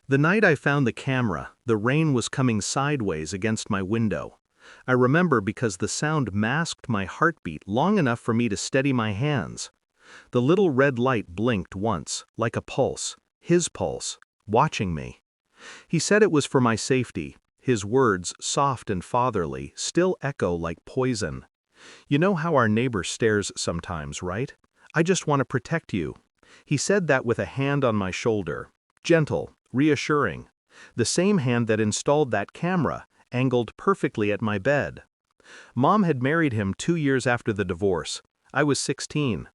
The night I found the camera, the rain was coming sideways against my window. I remember because the sound masked my heartbeat long enough for me to steady my hands. The little red light blinked once, like a pulse, his pulse, watching me. He said it was for my safety. His words, soft and fatherly, still echo like poison. You know how our neighbor stares sometimes, right? I just want to protect you. He said that with a hand on my shoulder. Gentle, reassuring. The same hand that installed that camera, angled perfectly at my bed. Mom had married him 2 years after the divorce. I was 16.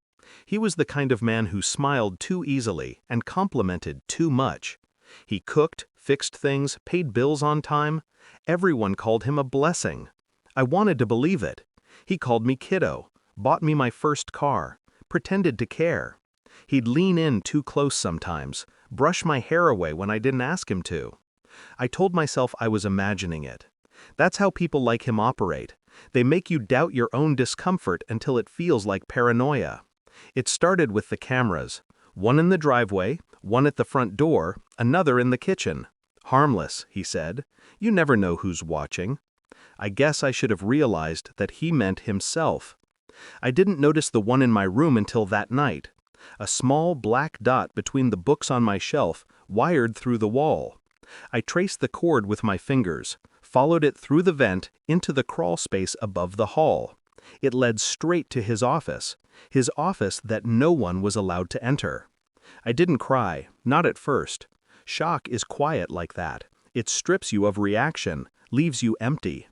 He was the kind of man who smiled too easily and complimented too much. He cooked, fixed things, paid bills on time. Everyone called him a blessing. I wanted to believe it. He called me kiddo, bought me my first car, pretended to care. He'd lean in too close sometimes, brush my hair away when I didn't ask him to. I told myself I was imagining it. That's how people like him operate. They make you doubt your own discomfort until it feels like paranoia. It started with the cameras. One in the driveway, one at the front door, another in the kitchen. Harmless, he said. You never know who's watching. I guess I should have realized that he meant himself. I didn't notice the one in my room until that night. A small black dot between the books on my shelf, wired through the wall. I traced the cord with my fingers, followed it through the vent into the crawl space above the hall. It led straight to his office that no one was allowed to enter. I didn't cry, not at first. Shock is quiet like that. It strips you of reaction, leaves you empty.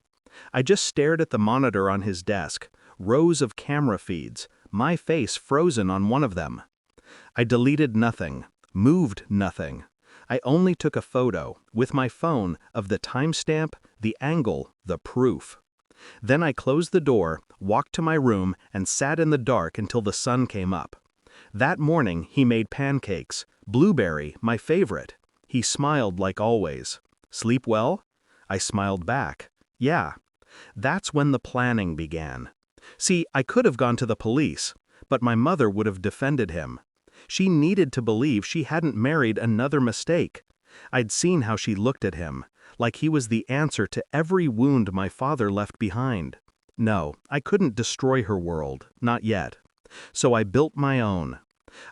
I just stared at the monitor on his desk, rows of camera feeds, my face frozen on one of them. I deleted nothing, moved nothing. I only took a photo, with my phone, of the timestamp, the angle, the proof. Then I closed the door, walked to my room, and sat in the dark until the sun came up. That morning he made pancakes, blueberry, my favorite. He smiled like always. Sleep well? I smiled back. Yeah. That's when the planning began. See, I could have gone to the police, but my mother would have defended him. She needed to believe she hadn't married another mistake. I'd seen how she looked at him, like he was the answer to every wound my father left behind. No, I couldn't destroy her world, not yet. So I built my own.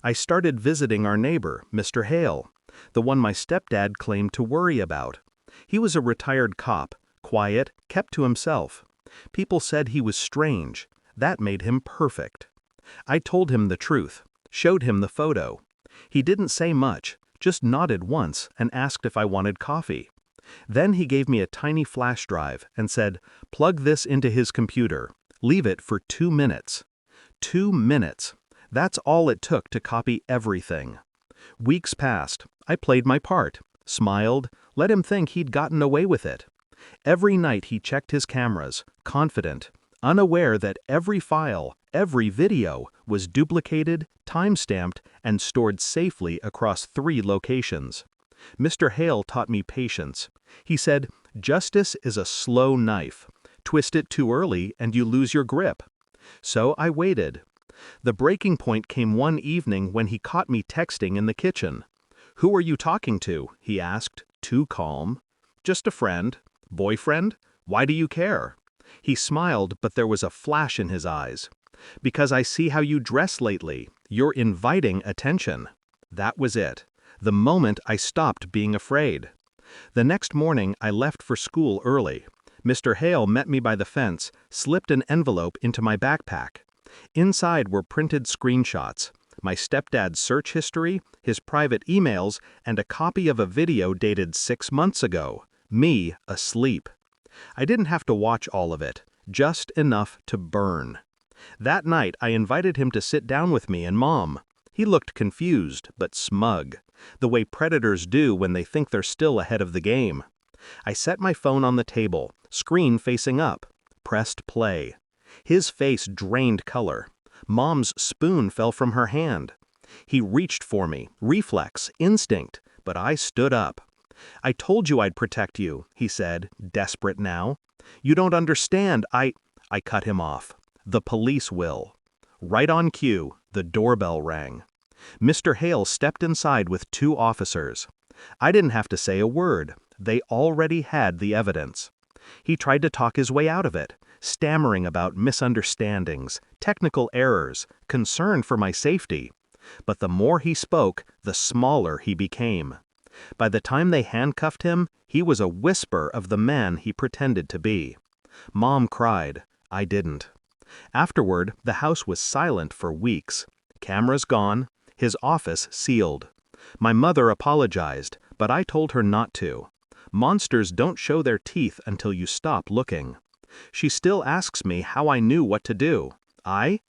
I started visiting our neighbor, Mr. Hale, the one my stepdad claimed to worry about. He was a retired cop, quiet, kept to himself. People said he was strange. That made him perfect. I told him the truth, showed him the photo. He didn't say much, just nodded once and asked if I wanted coffee. Then he gave me a tiny flash drive and said, "Plug this into his computer. Leave it for 2 minutes." 2 minutes. That's all it took to copy everything. Weeks passed. I played my part, smiled, let him think he'd gotten away with it. Every night he checked his cameras, confident, unaware that every file, every video was duplicated, time-stamped, and stored safely across 3 locations. Mr. Hale taught me patience. He said, "Justice is a slow knife. Twist it too early and you lose your grip." So I waited. The breaking point came one evening when he caught me texting in the kitchen. "Who are you talking to?" he asked, too calm. "Just a friend." "Boyfriend? Why do you care?" He smiled, but there was a flash in his eyes. "Because I see how you dress lately. You're inviting attention." That was it. The moment I stopped being afraid. The next morning I left for school early. Mr. Hale met me by the fence, slipped an envelope into my backpack. Inside were printed screenshots, my stepdad's search history, his private emails, and a copy of a video dated 6 months ago. Me asleep. I didn't have to watch all of it, just enough to burn. That night I invited him to sit down with me and Mom. He looked confused, but smug, the way predators do when they think they're still ahead of the game. I set my phone on the table, screen facing up, pressed play. His face drained color. Mom's spoon fell from her hand. He reached for me, reflex, instinct, but I stood up. "I told you I'd protect you," he said, desperate now. "You don't understand, I cut him off. "The police will." Right on cue, the doorbell rang. Mr. Hale stepped inside with 2 officers. I didn't have to say a word. They already had the evidence. He tried to talk his way out of it, stammering about misunderstandings, technical errors, concern for my safety. But the more he spoke, the smaller he became. By the time they handcuffed him, he was a whisper of the man he pretended to be. Mom cried. I didn't. Afterward, the house was silent for weeks. Cameras gone, his office sealed. My mother apologized, but I told her not to. Monsters don't show their teeth until you stop looking. She still asks me how I knew what to do. I